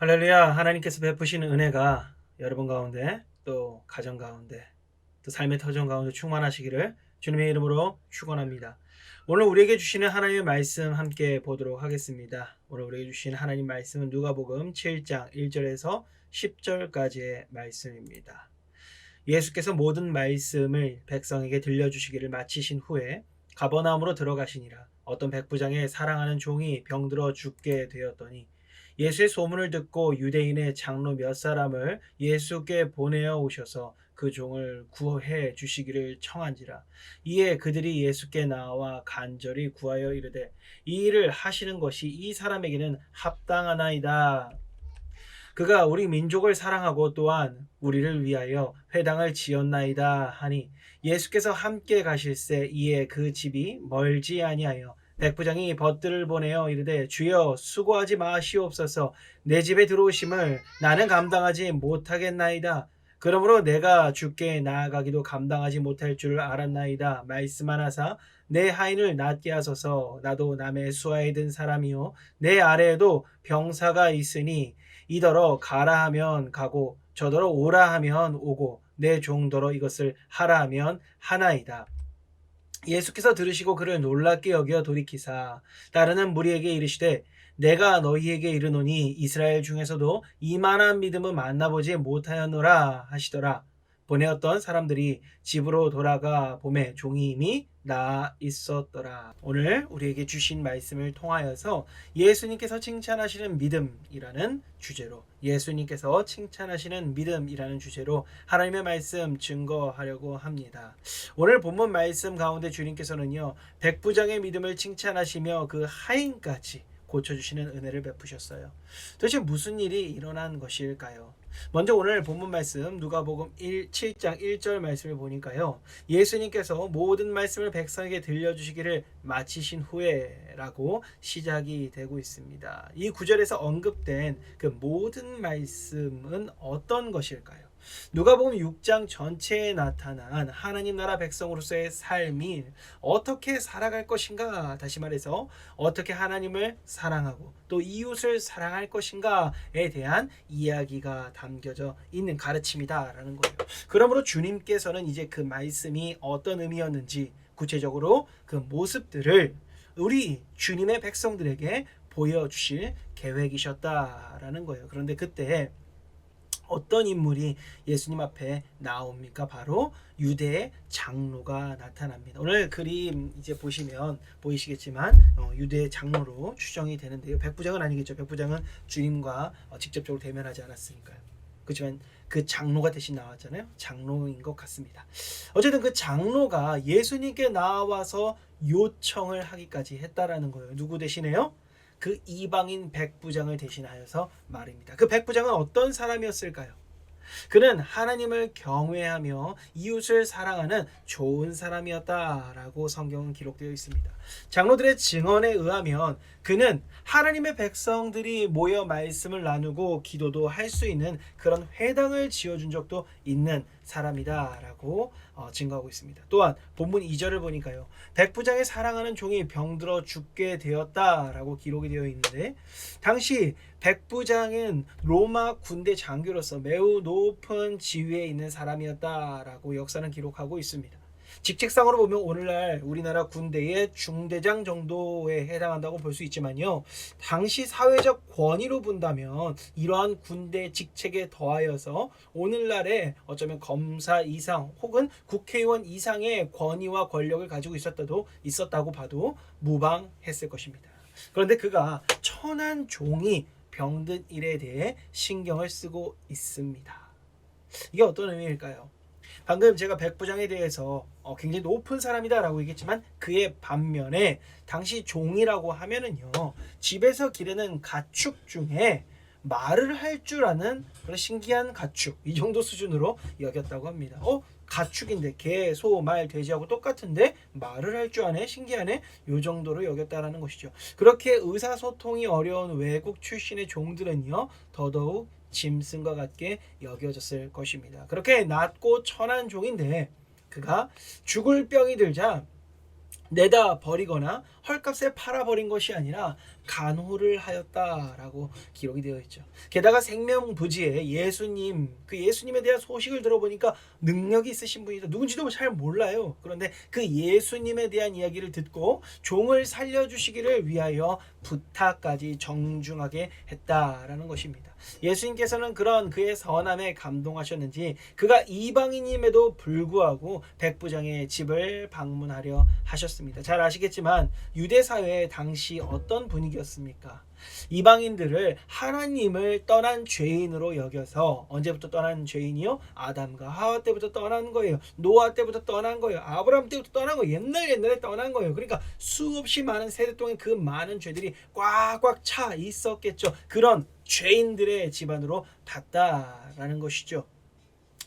할렐루야. 하나님께서 베푸시는 은혜가 여러분 가운데 또 가정 가운데 또 삶의 터전 가운데 충만하시기를 주님의 이름으로 축원합니다. 오늘 우리에게 주시는 하나님의 말씀 함께 보도록 하겠습니다. 오늘 우리에게 주시는 하나님 말씀은 누가복음 7장 1절에서 10절까지의 말씀입니다. 예수께서 모든 말씀을 백성에게 들려주시기를 마치신 후에 가버나움으로 들어가시니라. 어떤 백부장의 사랑하는 종이 병들어 죽게 되었더니 예수의 소문을 듣고 유대인의 장로 몇 사람을 예수께 보내어 오셔서 그 종을 구해 주시기를 청한지라. 이에 그들이 예수께 나와 간절히 구하여 이르되 이 일을 하시는 것이 이 사람에게는 합당하나이다. 그가 우리 민족을 사랑하고 또한 우리를 위하여 회당을 지었나이다 하니 예수께서 함께 가실새 이에 그 집이 멀지 아니하여 백부장이 벗들을 보내어 이르되 주여 수고하지 마시옵소서 내 집에 들어오심을 나는 감당하지 못하겠나이다. 그러므로 내가 주께 나아가기도 감당하지 못할 줄 알았나이다. 말씀하나사 내 하인을 낫게 하소서. 나도 남의 수하에 든 사람이요 내 아래에도 병사가 있으니 이더러 가라 하면 가고 저더러 오라 하면 오고 내 종더러 이것을 하라 하면 하나이다. 예수께서 들으시고 그를 놀랍게 여겨 돌이키사 따르는 무리에게 이르시되 내가 너희에게 이르노니 이스라엘 중에서도 이만한 믿음은 만나보지 못하였노라 하시더라. 보내었던 사람들이 집으로 돌아가 보매 종이 이미 나 있었더라. 오늘 우리에게 주신 말씀을 통하여서 예수님께서 칭찬하시는 믿음이라는 주제로 하나님의 말씀 증거하려고 합니다. 오늘 본문 말씀 가운데 주님께서는요 백부장의 믿음을 칭찬하시며 그 하인까지 고쳐주시는 은혜를 베푸셨어요. 도대체 무슨 일이 일어난 것일까요? 먼저 오늘 본문 말씀 누가복음 7장 1절 말씀을 보니까요 예수님께서 모든 말씀을 백성에게 들려주시기를 마치신 후에 라고 시작이 되고 있습니다. 이 구절에서 언급된 그 모든 말씀은 어떤 것일까요? 누가복음 6장 전체에 나타난 하나님 나라 백성으로서의 삶이 어떻게 살아갈 것인가, 다시 말해서 어떻게 하나님을 사랑하고 또 이웃을 사랑할 것인가에 대한 이야기가 담겨져 있는 가르침이다라는 거예요. 그러므로 주님께서는 이제 그 말씀이 어떤 의미였는지 구체적으로 그 모습들을 우리 주님의 백성들에게 보여주실 계획이셨다라는 거예요. 그런데 그때 어떤 인물이 예수님 앞에 나옵니까? 바로 유대의 장로가 나타납니다. 오늘 그림 이제 보시면 보이시겠지만 유대의 장로로 추정이 되는데요. 백부장은 아니겠죠. 백부장은 주님과 직접적으로 대면하지 않았으니까요. 그렇지만 그 장로가 대신 나왔잖아요. 장로인 것 같습니다. 어쨌든 그 장로가 예수님께 나와서 요청을 하기까지 했다라는 거예요. 누구 대신에요? 그 이방인 백부장을 대신하여서 말입니다. 그 백부장은 어떤 사람이었을까요? 그는 하나님을 경외하며 이웃을 사랑하는 좋은 사람이었다라고 성경은 기록되어 있습니다. 장로들의 증언에 의하면 그는 하나님의 백성들이 모여 말씀을 나누고 기도도 할 수 있는 그런 회당을 지어준 적도 있는 사람이다라고 증거하고 있습니다. 또한 본문 2절을 보니까요. 백부장의 사랑하는 종이 병들어 죽게 되었다라고 기록이 되어 있는데 당시 백부장은 로마 군대 장교로서 매우 높은 지위에 있는 사람이었다라고 역사는 기록하고 있습니다. 직책상으로 보면 오늘날 우리나라 군대의 중대장 정도에 해당한다고 볼 수 있지만요. 당시 사회적 권위로 본다면 이러한 군대 직책에 더하여서 오늘날에 어쩌면 검사 이상 혹은 국회의원 이상의 권위와 권력을 가지고 있었다고 봐도 무방했을 것입니다. 그런데 그가 천한 종이 병든 일에 대해 신경을 쓰고 있습니다. 이게 어떤 의미일까요? 방금 제가 백부장에 대해서 굉장히 높은 사람이다라고 얘기했지만 그의 반면에 당시 종이라고 하면은요 집에서 기르는 가축 중에 말을 할 줄 아는 그런 신기한 가축 이 정도 수준으로 여겼다고 합니다. 가축인데 개, 소, 말, 돼지하고 똑같은데 말을 할 줄 아네? 신기하네? 요 정도로 여겼다라는 것이죠. 그렇게 의사소통이 어려운 외국 출신의 종들은요 더더욱 짐승과 같게 여겨졌을 것입니다. 그렇게 낮고 천한 종인데 그가 죽을 병이 들자 내다 버리거나 헐값에 팔아버린 것이 아니라 간호를 하였다라고 기록이 되어 있죠. 게다가 생명부지에 예수님에 대한 소식을 들어보니까 능력이 있으신 분이다. 누군지도 잘 몰라요. 그런데 그 예수님에 대한 이야기를 듣고 종을 살려주시기를 위하여 부탁까지 정중하게 했다라는 것입니다. 예수님께서는 그런 그의 선함에 감동하셨는지 그가 이방인임에도 불구하고 백부장의 집을 방문하려 하셨습니다. 잘 아시겠지만 유대 사회 당시 어떤 분위기였습니까? 이방인들을 하나님을 떠난 죄인으로 여겨서, 언제부터 떠난 죄인이요? 아담과 하와 때부터 떠난 거예요. 노아 때부터 떠난 거예요. 아브라함 때부터 떠난 거예요. 옛날에 떠난 거예요. 그러니까 수없이 많은 세대 동안 그 많은 죄들이 꽉꽉 차 있었겠죠. 그런 죄인들의 집안으로 갔다라는 것이죠.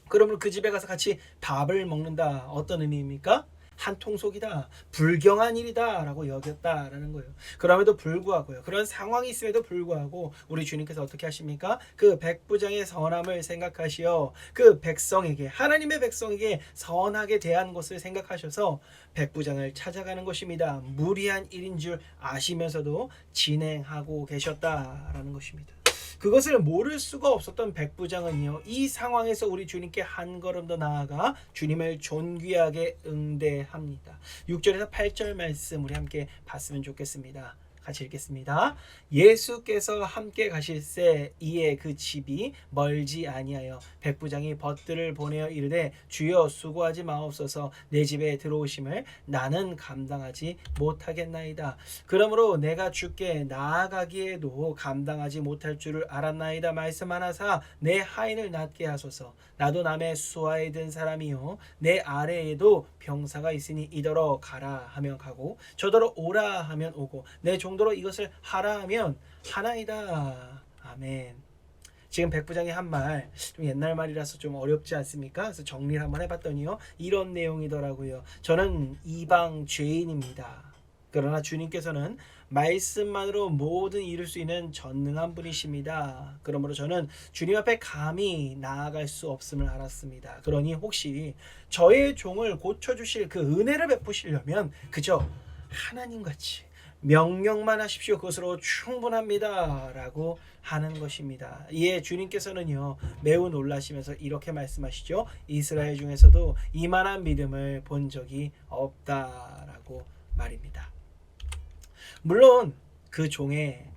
그러면 그 집에 가서 같이 밥을 먹는다. 어떤 의미입니까? 한 통속이다, 불경한 일이다 라고 여겼다라는 거예요. 그럼에도 불구하고요, 그런 상황이 있음에도 불구하고 우리 주님께서 어떻게 하십니까? 그 백부장의 선함을 생각하시어 그 백성에게, 하나님의 백성에게 선하게 대한 것을 생각하셔서 백부장을 찾아가는 것입니다. 무리한 일인 줄 아시면서도 진행하고 계셨다라는 것입니다. 그것을 모를 수가 없었던 백부장은요, 이 상황에서 우리 주님께 한 걸음 더 나아가 주님을 존귀하게 응대합니다. 6절에서 8절 말씀 우리 함께 봤으면 좋겠습니다. 같이 읽겠습니다. 예수께서 함께 가실새 이에 그 집이 멀지 아니하여 백부장이 벗들을 보내어 이르되 주여 수고하지 마옵소서 내 집에 들어오심을 나는 감당하지 못하겠나이다. 그러므로 내가 주께 나아가기에도 감당하지 못할 줄을 알았나이다 말씀하나사 내 하인을 낫게 하소서. 나도 남의 수하에 든 사람이요 내 아래에도 병사가 있으니 이더러 가라 하면 가고 저더러 오라 하면 오고 내 종도로 이것을 하라 하면 하나이다. 아멘. 지금 백부장이 한 말 좀 옛날 말이라서 좀 어렵지 않습니까? 그래서 정리를 한번 해봤더니요, 이런 내용이더라고요. 저는 이방 죄인입니다. 그러나 주님께서는 말씀만으로 모든 이룰 수 있는 전능한 분이십니다. 그러므로 저는 주님 앞에 감히 나아갈 수 없음을 알았습니다. 그러니 혹시 저의 종을 고쳐주실 그 은혜를 베푸시려면 그저 하나님같이 명령만 하십시오. 그것으로 충분합니다. 라고 하는 것입니다. 이에 주님께서는요, 매우 놀라시면서 이렇게 말씀하시죠. 이스라엘 중에서도 이만한 믿음을 본 적이 없다라고 말입니다. 물론 그 종의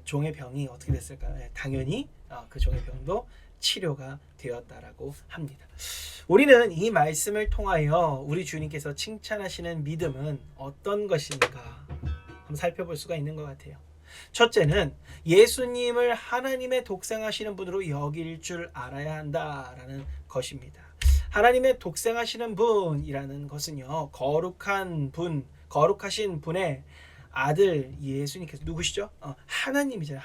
병이 어떻게 됐을까요? 당연히 그 종의 병도 치료가 되었다라고 합니다. 우리는 이 말씀을 통하여 우리 주님께서 칭찬하시는 믿음은 어떤 것인가 한번 살펴볼 수가 있는 것 같아요. 첫째는 예수님을 하나님의 독생하시는 분으로 여길 줄 알아야 한다라는 것입니다. 하나님의 독생하시는 분이라는 것은요, 거룩하신 분의 아들 예수님께서, 누구시죠? 하나님이잖아요.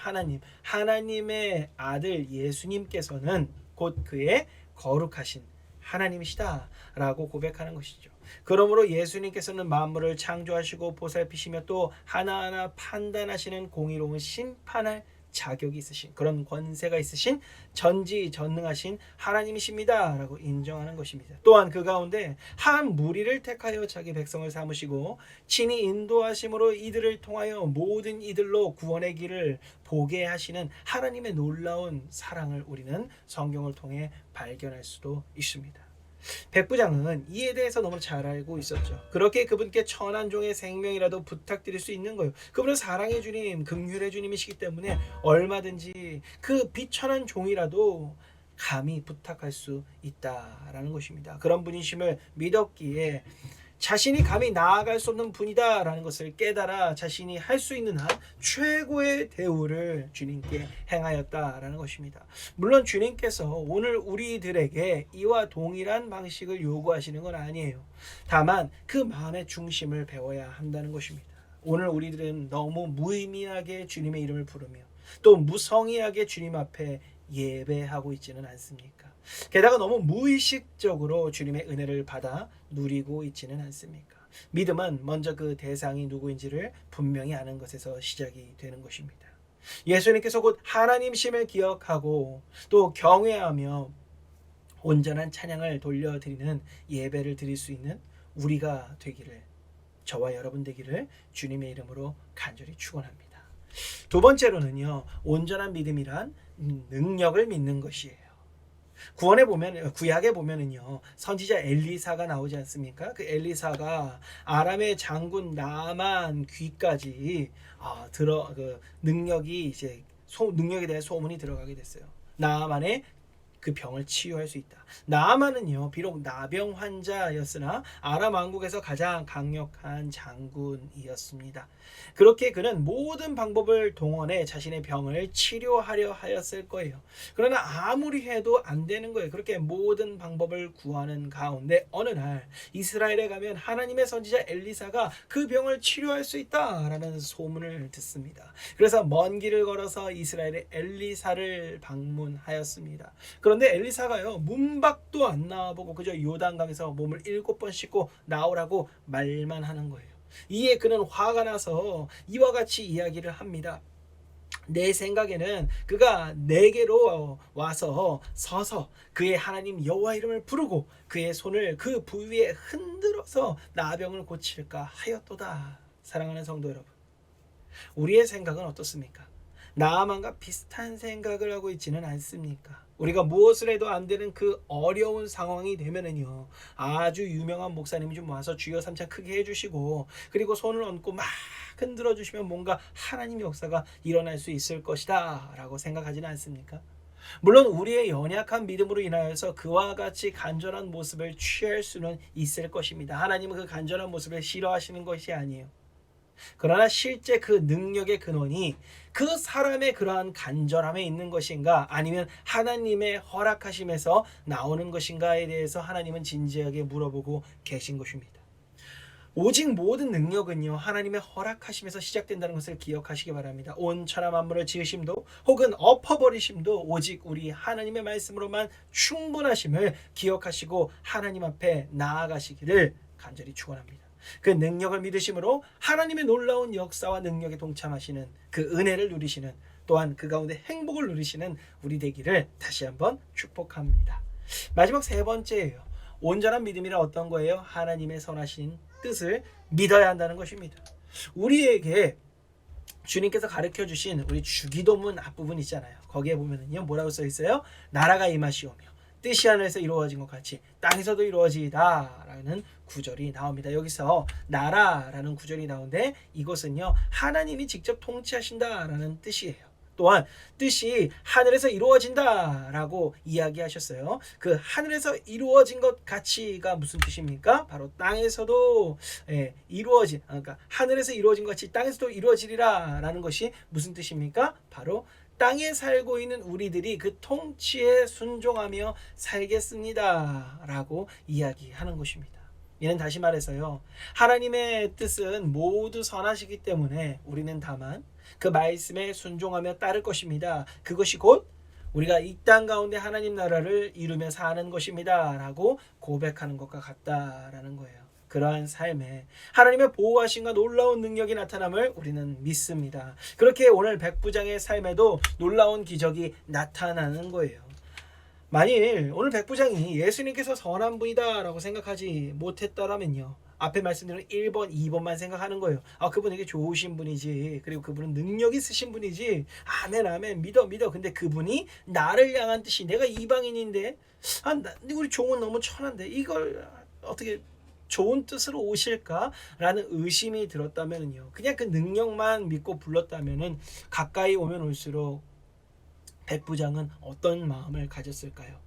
하나님의 아들 예수님께서는 곧 그의 거룩하신 하나님이시다 라고 고백하는 것이죠. 그러므로 예수님께서는 만물을 창조하시고 보살피시며 또 하나하나 판단하시는 공의로운 심판할 자격이 있으신, 그런 권세가 있으신 전지전능하신 하나님이십니다 라고 인정하는 것입니다. 또한 그 가운데 한 무리를 택하여 자기 백성을 삼으시고 친히 인도하심으로 이들을 통하여 모든 이들로 구원의 길을 보게 하시는 하나님의 놀라운 사랑을 우리는 성경을 통해 발견할 수도 있습니다. 백부장은 이에 대해서 너무 잘 알고 있었죠. 그렇게 그분께 천한 종의 생명이라도 부탁드릴 수 있는 거예요. 그분은 사랑의 주님, 긍휼의 주님이시기 때문에 얼마든지 그 비천한 종이라도 감히 부탁할 수 있다라는 것입니다. 그런 분이심을 믿었기에 자신이 감히 나아갈 수 없는 분이다라는 것을 깨달아 자신이 할 수 있는 한 최고의 대우를 주님께 행하였다라는 것입니다. 물론 주님께서 오늘 우리들에게 이와 동일한 방식을 요구하시는 건 아니에요. 다만 그 마음의 중심을 배워야 한다는 것입니다. 오늘 우리들은 너무 무의미하게 주님의 이름을 부르며 또 무성의하게 주님 앞에 예배하고 있지는 않습니까? 게다가 너무 무의식적으로 주님의 은혜를 받아 누리고 있지는 않습니까? 믿음은 먼저 그 대상이 누구인지를 분명히 아는 것에서 시작이 되는 것입니다. 예수님께서 곧 하나님심을 기억하고 또 경외하며 온전한 찬양을 돌려드리는 예배를 드릴 수 있는 우리가 되기를, 저와 여러분 되기를 주님의 이름으로 간절히 축원합니다. 두 번째로는요, 온전한 믿음이란 능력을 믿는 것이에요. 구약에 보면은요, 선지자 엘리사가 나오지 않습니까? 그 엘리사가 아람의 장군 나만 귀까지 능력이 이제 능력에 대한 소문이 들어가게 됐어요. 나만의 그 병을 치유할 수 있다. 나아만은요, 비록 나병 환자였으나 아람 왕국에서 가장 강력한 장군이었습니다. 그렇게 그는 모든 방법을 동원해 자신의 병을 치료하려 하였을 거예요. 그러나 아무리 해도 안 되는 거예요. 그렇게 모든 방법을 구하는 가운데 어느 날 이스라엘에 가면 하나님의 선지자 엘리사가 그 병을 치료할 수 있다라는 소문을 듣습니다. 그래서 먼 길을 걸어서 이스라엘의 엘리사를 방문하였습니다. 그런데 엘리사가요, 문밖도 안 나와보고 그저 요단강에서 몸을 7번 씻고 나오라고 말만 하는 거예요. 이에 그는 화가 나서 이와 같이 이야기를 합니다. 내 생각에는 그가 내게로 와서 서서 그의 하나님 여호와 이름을 부르고 그의 손을 그 부위에 흔들어서 나병을 고칠까 하였도다. 사랑하는 성도 여러분, 우리의 생각은 어떻습니까? 나아만과 비슷한 생각을 하고 있지는 않습니까? 우리가 무엇을 해도 안 되는 그 어려운 상황이 되면은요, 아주 유명한 목사님이 좀 와서 주여 삼차 크게 해주시고, 그리고 손을 얹고 막 흔들어 주시면 뭔가 하나님의 역사가 일어날 수 있을 것이다 라고 생각하지는 않습니까? 물론 우리의 연약한 믿음으로 인하여서 그와 같이 간절한 모습을 취할 수는 있을 것입니다. 하나님은 그 간절한 모습을 싫어하시는 것이 아니에요. 그러나 실제 그 능력의 근원이 그 사람의 그러한 간절함에 있는 것인가, 아니면 하나님의 허락하심에서 나오는 것인가에 대해서 하나님은 진지하게 물어보고 계신 것입니다. 오직 모든 능력은요, 하나님의 허락하심에서 시작된다는 것을 기억하시기 바랍니다. 온 천하 만물을 지으심도 혹은 엎어버리심도 오직 우리 하나님의 말씀으로만 충분하심을 기억하시고 하나님 앞에 나아가시기를 간절히 축원합니다. 그 능력을 믿으심으로 하나님의 놀라운 역사와 능력에 동참하시는 그 은혜를 누리시는, 또한 그 가운데 행복을 누리시는 우리 되기를 다시 한번 축복합니다. 마지막 세 번째예요. 온전한 믿음이란 어떤 거예요? 하나님의 선하신 뜻을 믿어야 한다는 것입니다. 우리에게 주님께서 가르쳐 주신 우리 주기도문 앞부분 있잖아요. 거기에 보면은요, 뭐라고 써 있어요? 나라가 임하시오며 뜻이 하늘에서 이루어진 것 같이 땅에서도 이루어지이다 라는 구절이 나옵니다. 여기서 나라라는 구절이 나오는데 이것은요, 하나님이 직접 통치하신다 라는 뜻이에요. 또한 뜻이 하늘에서 이루어진다 라고 이야기하셨어요. 그 하늘에서 이루어진 것 같이가 무슨 뜻입니까? 바로 땅에서도 그러니까 하늘에서 이루어진 것 같이 땅에서도 이루어지리라 라는 것이 무슨 뜻입니까? 바로 땅에 살고 있는 우리들이 그 통치에 순종하며 살겠습니다 라고 이야기하는 것입니다. 이는 다시 말해서요, 하나님의 뜻은 모두 선하시기 때문에 우리는 다만 그 말씀에 순종하며 따를 것입니다. 그것이 곧 우리가 이 땅 가운데 하나님 나라를 이루며 사는 것입니다 라고 고백하는 것과 같다라는 거예요. 그러한 삶에 하나님의 보호하심과 놀라운 능력이 나타남을 우리는 믿습니다. 그렇게 오늘 백부장의 삶에도 놀라운 기적이 나타나는 거예요. 만일 오늘 백부장이 예수님께서 선한 분이다 라고 생각하지 못했더라면요, 앞에 말씀드린 1번, 2번만 생각하는 거예요. 그분에게 좋으신 분이지, 그리고 그분은 능력 있으신 분이지, 아멘 아멘 믿어. 근데 그분이 나를 향한 뜻이, 내가 이방인인데 우리 종은 너무 천한데 이걸 어떻게 좋은 뜻으로 오실까라는 의심이 들었다면요, 그냥 그 능력만 믿고 불렀다면은 가까이 오면 올수록 백부장은 어떤 마음을 가졌을까요?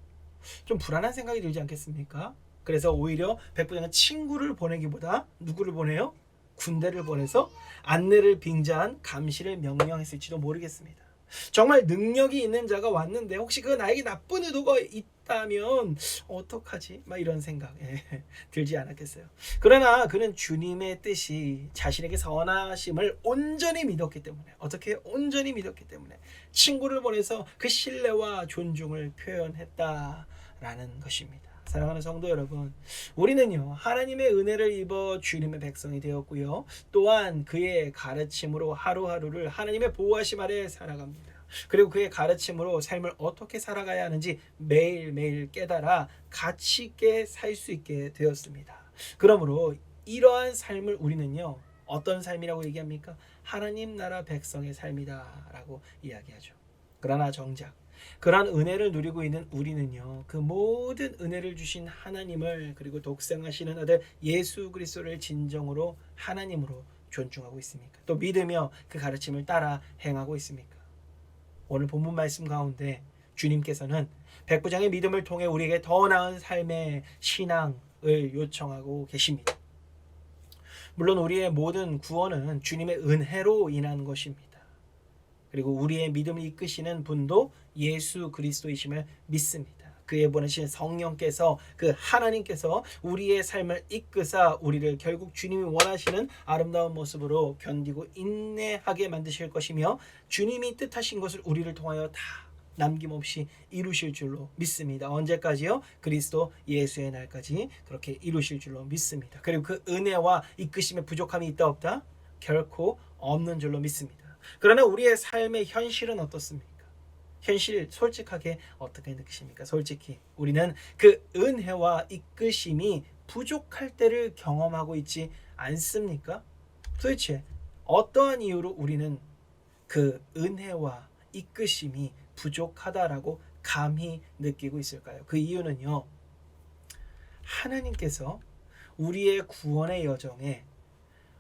좀 불안한 생각이 들지 않겠습니까? 그래서 오히려 백부장은 친구를 보내기보다 누구를 보내요? 군대를 보내서 안내를 빙자한 감시를 명령했을지도 모르겠습니다. 정말 능력이 있는 자가 왔는데 혹시 그 나에게 나쁜 의도가 있다면 어떡하지? 막 이런 생각 들지 않았겠어요. 그러나 그는 주님의 뜻이 자신에게 선하심을 온전히 믿었기 때문에, 어떻게 온전히 믿었기 때문에 친구를 보내서 그 신뢰와 존중을 표현했다라는 것입니다. 사랑하는 성도 여러분, 우리는요, 하나님의 은혜를 입어 주님의 백성이 되었고요, 또한 그의 가르침으로 하루하루를 하나님의 보호하심 아래 살아갑니다. 그리고 그의 가르침으로 삶을 어떻게 살아가야 하는지 매일매일 깨달아 가치 있게 살 수 있게 되었습니다. 그러므로 이러한 삶을 우리는요, 어떤 삶이라고 얘기합니까? 하나님 나라 백성의 삶이다라고 이야기하죠. 그러나 정작 그러한 은혜를 누리고 있는 우리는요, 그 모든 은혜를 주신 하나님을, 그리고 독생하시는 아들 예수 그리스도를 진정으로 하나님으로 존중하고 있습니까? 또 믿으며 그 가르침을 따라 행하고 있습니까? 오늘 본문 말씀 가운데 주님께서는 백부장의 믿음을 통해 우리에게 더 나은 삶의 신앙을 요청하고 계십니다. 물론 우리의 모든 구원은 주님의 은혜로 인한 것입니다. 그리고 우리의 믿음을 이끄시는 분도 예수 그리스도이심을 믿습니다. 그의 보내신 성령께서, 그 하나님께서 우리의 삶을 이끄사 우리를 결국 주님이 원하시는 아름다운 모습으로 견디고 인내하게 만드실 것이며, 주님이 뜻하신 것을 우리를 통하여 다 남김없이 이루실 줄로 믿습니다. 언제까지요? 그리스도 예수의 날까지 그렇게 이루실 줄로 믿습니다. 그리고 그 은혜와 이끄심에 부족함이 있다 없다? 결코 없는 줄로 믿습니다. 그러나 우리의 삶의 현실은 어떻습니까? 현실 솔직하게 어떻게 느끼십니까? 솔직히 우리는 그 은혜와 이끄심이 부족할 때를 경험하고 있지 않습니까? 도대체 어떠한 이유로 우리는 그 은혜와 이끄심이 부족하다라고 감히 느끼고 있을까요? 그 이유는요, 하나님께서 우리의 구원의 여정에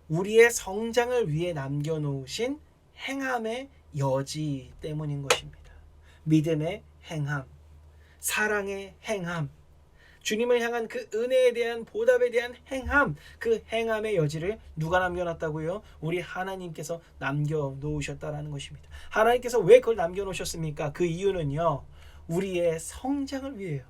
우리의 성장을 위해 남겨놓으신 행함의 여지 때문인 것입니다. 믿음의 행함, 사랑의 행함, 주님을 향한 그 은혜에 대한 보답에 대한 행함, 그 행함의 여지를 누가 남겨놨다고요? 우리 하나님께서 남겨놓으셨다라는 것입니다. 하나님께서 왜 그걸 남겨놓으셨습니까? 그 이유는요, 우리의 성장을 위해요.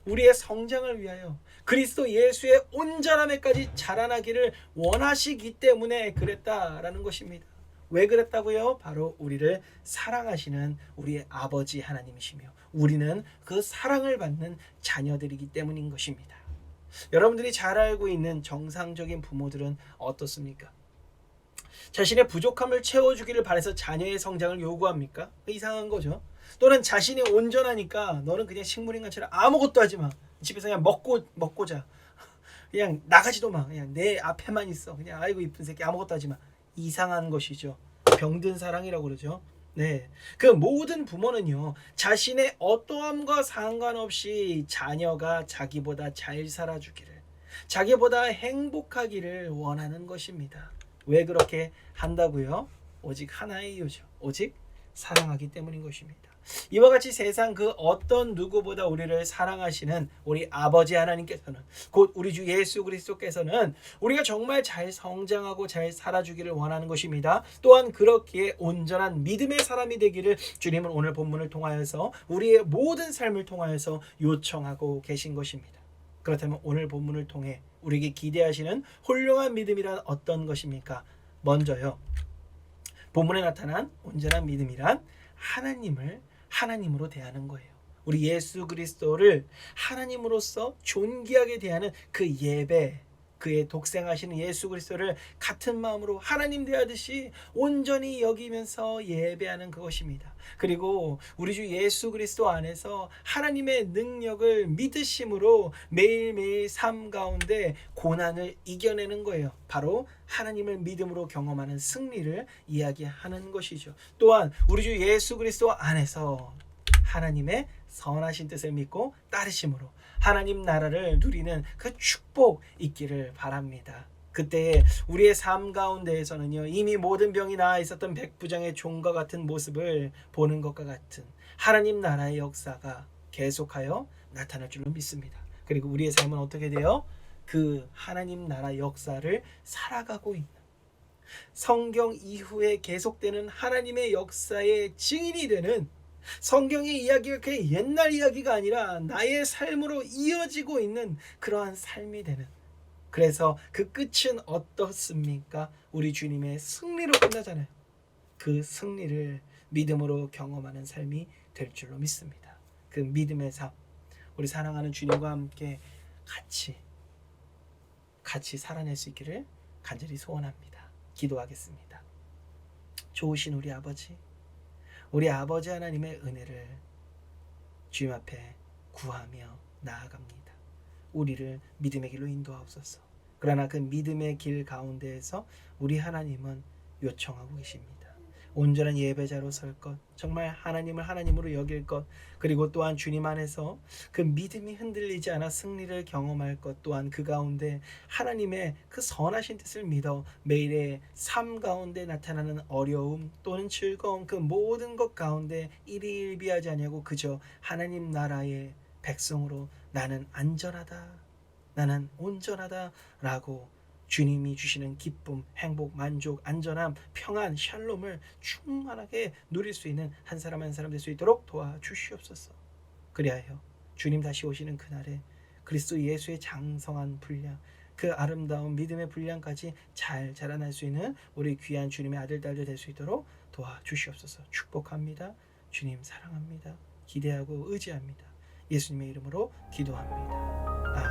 우리의 성장을 위하여 그리스도 예수의 온전함에까지 자라나기를 원하시기 때문에 그랬다라는 것입니다. 왜 그랬다고요? 바로 우리를 사랑하시는 우리의 아버지 하나님이시며 우리는 그 사랑을 받는 자녀들이기 때문인 것입니다. 여러분들이 잘 알고 있는 정상적인 부모들은 어떻습니까? 자신의 부족함을 채워주기를 바라서 자녀의 성장을 요구합니까? 이상한 거죠. 또는 자신이 온전하니까 너는 그냥 식물인간처럼 아무것도 하지 마. 집에서 그냥 먹고 자. 그냥 나가지도 마. 그냥 내 앞에만 있어. 그냥 아이고 이쁜 새끼 아무것도 하지 마. 이상한 것이죠. 병든 사랑이라고 그러죠. 네, 그 모든 부모는요, 자신의 어떠함과 상관없이 자녀가 자기보다 잘 살아주기를, 자기보다 행복하기를 원하는 것입니다. 왜 그렇게 한다고요? 오직 하나의 이유죠. 오직 사랑하기 때문인 것입니다. 이와 같이 세상 그 어떤 누구보다 우리를 사랑하시는 우리 아버지 하나님께서는, 곧 우리 주 예수 그리스도께서는 우리가 정말 잘 성장하고 잘 살아주기를 원하는 것입니다. 또한 그렇기에 온전한 믿음의 사람이 되기를 주님은 오늘 본문을 통하여서 우리의 모든 삶을 통하여서 요청하고 계신 것입니다. 그렇다면 오늘 본문을 통해 우리에게 기대하시는 훌륭한 믿음이란 어떤 것입니까? 먼저요, 본문에 나타난 온전한 믿음이란 하나님을 하나님으로 대하는 거예요. 우리 예수 그리스도를 하나님으로서 존귀하게 대하는 그 예배, 그의 독생하시는 예수 그리스도를 같은 마음으로 하나님 대하듯이 온전히 여기면서 예배하는 그것입니다. 그리고 우리 주 예수 그리스도 안에서 하나님의 능력을 믿으심으로 매일매일 삶 가운데 고난을 이겨내는 거예요. 바로 하나님을 믿음으로 경험하는 승리를 이야기하는 것이죠. 또한 우리 주 예수 그리스도 안에서 하나님의 선하신 뜻을 믿고 따르심으로 하나님 나라를 누리는 그 축복 있기를 바랍니다. 그때 우리의 삶 가운데에서는요, 이미 모든 병이 나아 있었던 백부장의 종과 같은 모습을 보는 것과 같은 하나님 나라의 역사가 계속하여 나타날 줄로 믿습니다. 그리고 우리의 삶은 어떻게 돼요? 그 하나님 나라 역사를 살아가고 있는, 성경 이후에 계속되는 하나님의 역사의 증인이 되는, 성경의 이야기가 그냥 옛날 이야기가 아니라 나의 삶으로 이어지고 있는 그러한 삶이 되는, 그래서 그 끝은 어떻습니까? 우리 주님의 승리로 끝나잖아요. 그 승리를 믿음으로 경험하는 삶이 될 줄로 믿습니다. 그 믿음의 삶, 우리 사랑하는 주님과 함께 같이 살아낼 수 있기를 간절히 소원합니다. 기도하겠습니다. 좋으신 우리 아버지 하나님의 은혜를 주님 앞에 구하며 나아갑니다. 우리를 믿음의 길로 인도하옵소서. 그러나 그 믿음의 길 가운데에서 우리 하나님은 요청하고 계십니다. 온전한 예배자로 설 것, 정말 하나님을 하나님으로 여길 것, 그리고 또한 주님 안에서 그 믿음이 흔들리지 않아 승리를 경험할 것, 또한 그 가운데 하나님의 그 선하신 뜻을 믿어 매일의 삶 가운데 나타나는 어려움 또는 즐거움, 그 모든 것 가운데 일희일비하지 아니하고 그저 하나님 나라의 백성으로 나는 안전하다, 나는 온전하다라고 주님이 주시는 기쁨, 행복, 만족, 안전함, 평안, 샬롬을 충만하게 누릴 수 있는 한 사람 한 사람 될 수 있도록 도와주시옵소서. 그리하여 주님 다시 오시는 그날에 그리스도 예수의 장성한 분량, 그 아름다운 믿음의 분량까지 잘 자라날 수 있는 우리 귀한 주님의 아들 딸들 될 수 있도록 도와주시옵소서. 축복합니다. 주님 사랑합니다. 기대하고 의지합니다. 예수님의 이름으로 기도합니다. 아멘.